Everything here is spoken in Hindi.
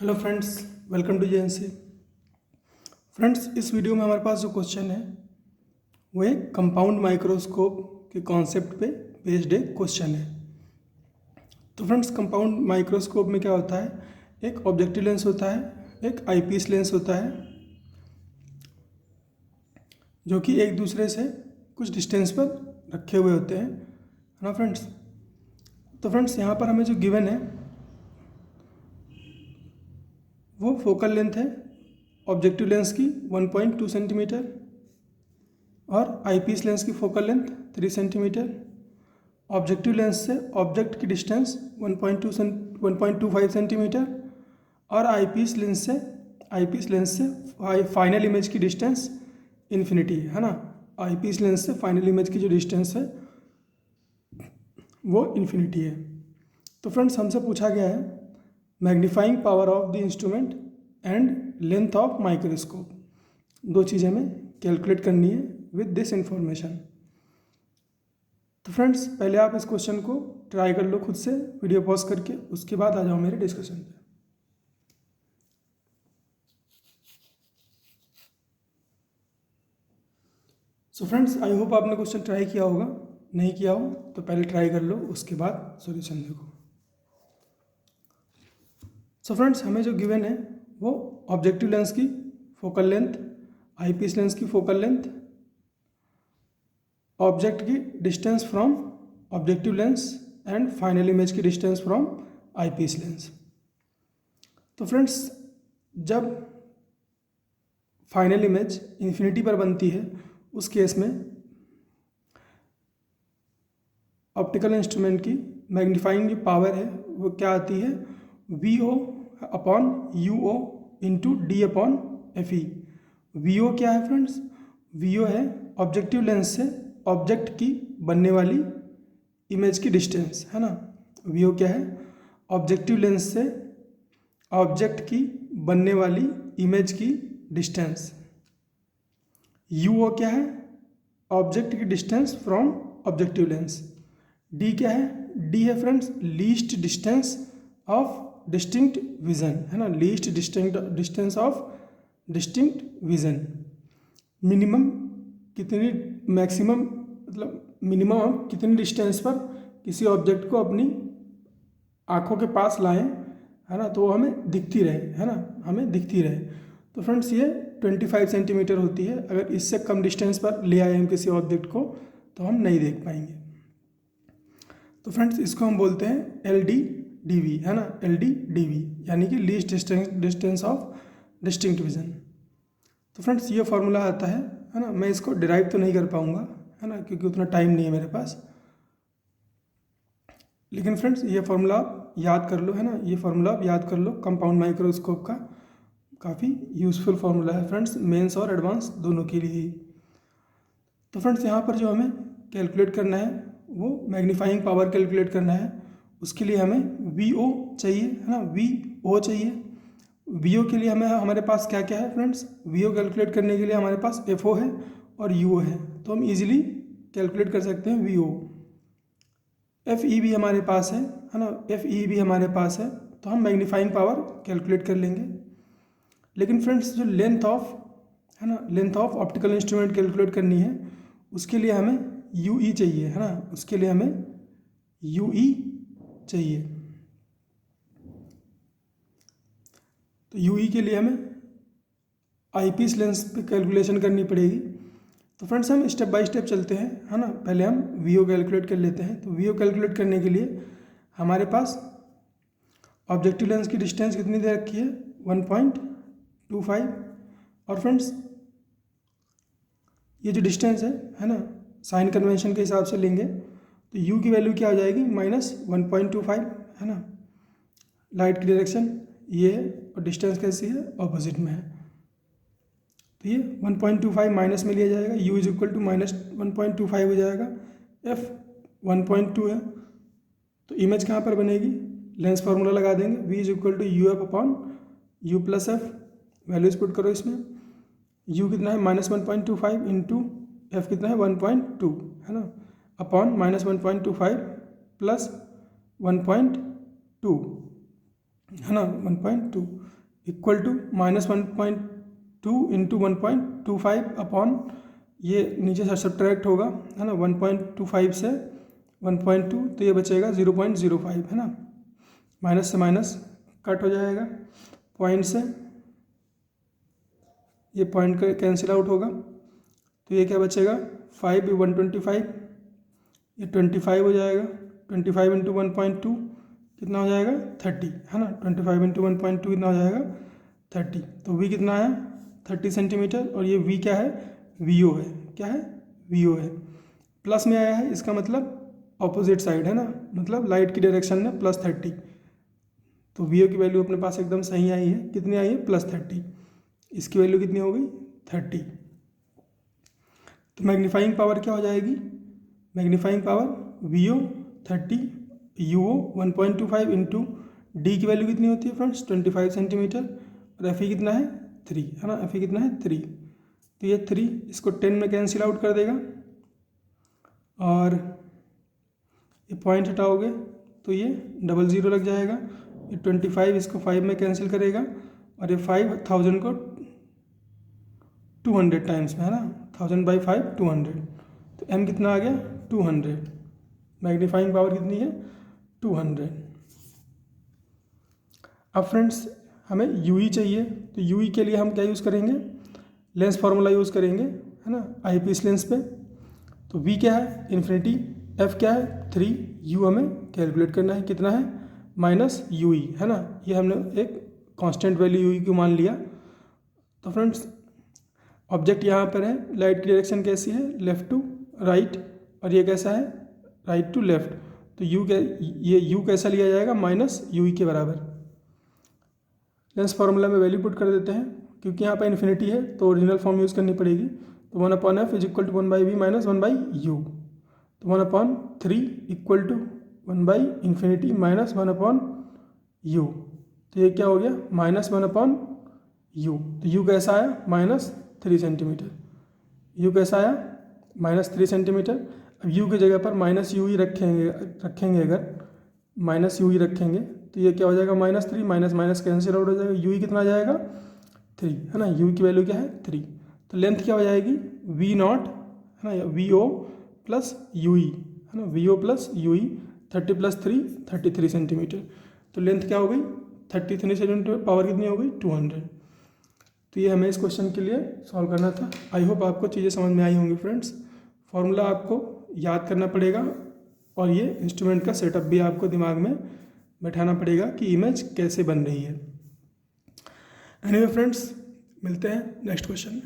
Hello friends, welcome to JNC. Friends, इस वीडियो में हमारे पास जो क्वेश्चन है वो एक कंपाउंड माइक्रोस्कोप के कॉन्सेप्ट पे बेस्ड एक क्वेश्चन है। तो फ्रेंड्स, कंपाउंड माइक्रोस्कोप में क्या होता है, एक ऑब्जेक्टिव लेंस होता है, एक आईपीस लेंस होता है, जो कि एक दूसरे से कुछ डिस्टेंस पर रखे हुए होते हैं, है ना फ्रेंड्स। तो फ्रेंड्स, यहाँ पर हमें जो गिवन है वो फोकल लेंथ है ऑब्जेक्टिव लेंस की 1.2 सेंटीमीटर और आईपीस लेंस की focal length 3 centimetre. Objective lens से ऑब्जेक्ट की डिस्टेंस 1.25 सेंटीमीटर और आईपीस लेंस से फाइनल इमेज की डिस्टेंस इन्फिनिटी है ना। आईपीस लेंस से फाइनल इमेज की जो डिस्टेंस है वो इन्फिनिटी है। तो फ्रेंड्स, हमसे पूछा गया है magnifying power of the instrument and length of microscope. दो चीज़ें हमें कैलकुलेट करनी है विद दिस इंफॉर्मेशन। तो फ्रेंड्स, पहले आप इस क्वेश्चन को ट्राई कर लो खुद से वीडियो पॉज करके, उसके बाद आ जाओ मेरे डिस्कशन पे। सो फ्रेंड्स, आई होप आपने क्वेश्चन ट्राई किया होगा। नहीं किया हो तो पहले ट्राई कर लो, उसके बाद सॉल्यूशन देखो। सो फ्रेंड्स, हमें जो गिवन है वो ऑब्जेक्टिव लेंस की फोकल लेंथ, आईपीस लेंस की फोकल लेंथ, ऑब्जेक्ट की distance from objective lens and final image की डिस्टेंस फ्रॉम आईपीस लेंस। तो फ्रेंड्स, जब फाइनल इमेज इन्फिनिटी पर बनती है उस केस में ऑप्टिकल इंस्ट्रूमेंट की मैग्नीफाइंग जो पावर है वो क्या आती है, V O upon U O into D upon F E. V O क्या है फ्रेंड्स, वी ओ है ऑब्जेक्टिव लेंस से ऑब्जेक्ट की बनने वाली इमेज की डिस्टेंस, है ना। वी ओ क्या है, ऑब्जेक्टिव लेंस से ऑब्जेक्ट की बनने वाली इमेज की डिस्टेंस। यू ओ क्या है, ऑब्जेक्ट की distance from objective lens. D क्या है, डी है friends least distance of distinct vision, है ना। Least distance of distinct vision. Minimum कितनी, मैक्सिमम मतलब मिनिमम कितनी डिस्टेंस पर किसी ऑब्जेक्ट को अपनी आँखों के पास लाएं, है ना, तो वो हमें दिखती रहे, है ना, हमें दिखती रहे। तो फ्रेंड्स, ये 25 सेंटीमीटर होती है। अगर इससे कम डिस्टेंस पर ले आए हम किसी ऑब्जेक्ट को तो हम नहीं देख पाएंगे। तो फ्रेंड्स, इसको हम बोलते हैं एल डी डी वी, है ना, एल डी डी वी यानी कि least distance of distinct vision. तो फ्रेंड्स, ये फार्मूला आता है ना। मैं इसको डिराइव तो नहीं कर पाऊँगा, है ना, क्योंकि उतना टाइम नहीं है मेरे पास। लेकिन फ्रेंड्स, ये फार्मूला आप याद कर लो, है ना, ये फार्मूला आप याद कर लो कंपाउंड माइक्रोस्कोप का। काफ़ी यूज़फुल फार्मूला है फ्रेंड्स, मेंस और एडवांस दोनों के लिए ही। तो फ्रेंड्स, यहाँ पर जो हमें कैलकुलेट करना है वो मैग्नीफाइंग पावर कैलकुलेट करना है। उसके लिए हमें वी ओ चाहिए, है ना, वी ओ चाहिए। वी ओ के लिए हमें हमारे पास क्या क्या है फ्रेंड्स, वी ओ कैलकुलेट करने के लिए हमारे पास एफ ओ है और यू ओ है, तो हम इजीली कैलकुलेट कर सकते हैं वी ओ। एफ ई भी हमारे पास है ना, एफ ई भी हमारे पास है, तो हम मैग्नीफाइंग पावर कैलकुलेट कर लेंगे। लेकिन फ्रेंड्स, जो लेंथ ऑफ, है ना, length of optical instrument calculate करनी है उसके लिए हमें यू ई चाहिए, है ना, उसके लिए हमें यू ई चाहिए। तो यू ई के लिए हमें आईपीस लेंस पे कैलकुलेशन करनी पड़ेगी। तो फ्रेंड्स, हम स्टेप बाय स्टेप चलते हैं, है ना। पहले हम वी ओ कैलकुलेट कर लेते हैं। तो वी ओ कैलकुलेट करने के लिए हमारे पास ऑब्जेक्टिव लेंस की डिस्टेंस कितनी दे रखी है, 1.25। और फ्रेंड्स, ये जो डिस्टेंस है ना, साइन कन्वेंशन के हिसाब से लेंगे तो यू की वैल्यू क्या हो जाएगी, -1.25, है ना। लाइट की डायरेक्शन ये है और डिस्टेंस कैसी है, ऑपोजिट में है। तो ये 1.25 माइनस में लिया जाएगा, u इज इक्वल टू -1.25 हो जाएगा। f 1.2 है, तो इमेज कहाँ पर बनेगी, लेंस फार्मूला लगा देंगे, v is equal to U F upon U plus F. Values put करो इसमें, u कितना है -1.25 इंटू एफ कितना है 1.2, है ना, अपॉन -1.25 प्लस 1.2, है ना, 1.2 इक्वल टू -1.2 इंटू 1.25 अपॉन ये नीचे से सब्ट्रैक्ट होगा, है ना, 1.25 से 1.2 तो ये बचेगा 0.05, है ना, माइनस से माइनस कट हो जाएगा, पॉइंट से ये पॉइंट का कैंसिल आउट होगा, तो ये क्या बचेगा 5 125, ये 25 हो जाएगा, 25 इंटू 1.2 कितना हो जाएगा 30, है ना, 25 इंटू 1.2 कितना हो जाएगा 30, तो वी कितना आया 30 सेंटीमीटर, और ये वी क्या है वी ओ है, क्या है वी ओ है, प्लस में आया है, इसका मतलब ऑपोजिट साइड है ना, मतलब लाइट की डायरेक्शन में +30, तो वी ओ की वैल्यू अपने पास एकदम सही आई है, कितनी आई है +30, इसकी वैल्यू कितनी हो गई 30, तो मैग्नीफाइंग पावर क्या हो जाएगी, magnifying power V O 30 U O 1.25 into D की वैल्यू कितनी होती है फ्रेंड्स 25 सेंटीमीटर, और एफ ई कितना है 3, है ना, एफ ई कितना है 3, तो ये 3 इसको 10 में कैंसिल आउट कर देगा, और ये पॉइंट हटाओगे तो ये 00 लग जाएगा, ये 25 इसको 5 में कैंसिल करेगा, और ये 5000 को 200 टाइम्स में, है ना, 1000/5 200, तो m कितना आ गया 200, मैग्नीफाइंग पावर कितनी है 200। अब फ्रेंड्स हमें UE चाहिए, तो UE के लिए हम क्या यूज़ करेंगे, लेंस फार्मूला यूज़ करेंगे, है ना, आई पीस लेंस पे, तो V क्या है इन्फिनिटी, F क्या है 3, U हमें कैलकुलेट करना है, कितना है -UE, है ना, ये हमने एक कांस्टेंट वैल्यू UE को मान लिया। तो फ्रेंड्स ऑब्जेक्ट यहाँ पर है, लाइट की डायरेक्शन कैसी है लेफ़्ट टू राइट, और ये कैसा है राइट टू लेफ़्ट, तो ये U कैसा लिया जाएगा -UE के बराबर। लेंस फार्मूला में वैल्यू पुट कर देते हैं, क्योंकि यहाँ पर इन्फिनिटी है तो ओरिजिनल फॉर्म यूज़ करनी पड़ेगी, तो 1/f is equal to 1/v minus 1/u, तो 1/3 इक्वल टू 1/∞ माइनस 1/u, तो ये क्या हो गया -1/u, तो u कैसा आया -3 सेंटीमीटर, u कैसा आया -3 सेंटीमीटर। अब u की जगह पर -UE रखेंगे अगर -UE रखेंगे तो ये क्या हो जाएगा -3, माइनस कैंसिल आउट हो जाएगा, UE कितना आ जाएगा 3, है ना, U की वैल्यू क्या है 3, तो लेंथ क्या हो जाएगी V0, है ना, VO प्लस UE, है ना, VO प्लस UE 30 + 3 33 सेंटीमीटर, तो लेंथ क्या हो गई 33 सेंटीमीटर, पावर कितनी हो गई 200। तो ये हमें इस क्वेश्चन के लिए सॉल्व करना था। आई होप आपको चीज़ें समझ में आई होंगी फ्रेंड्स। फॉर्मूला आपको याद करना पड़ेगा, और ये इंस्ट्रूमेंट का सेटअप भी आपको दिमाग में बैठाना पड़ेगा कि इमेज कैसे बन रही है। एनीवे फ्रेंड्स, मिलते हैं नेक्स्ट क्वेश्चन में।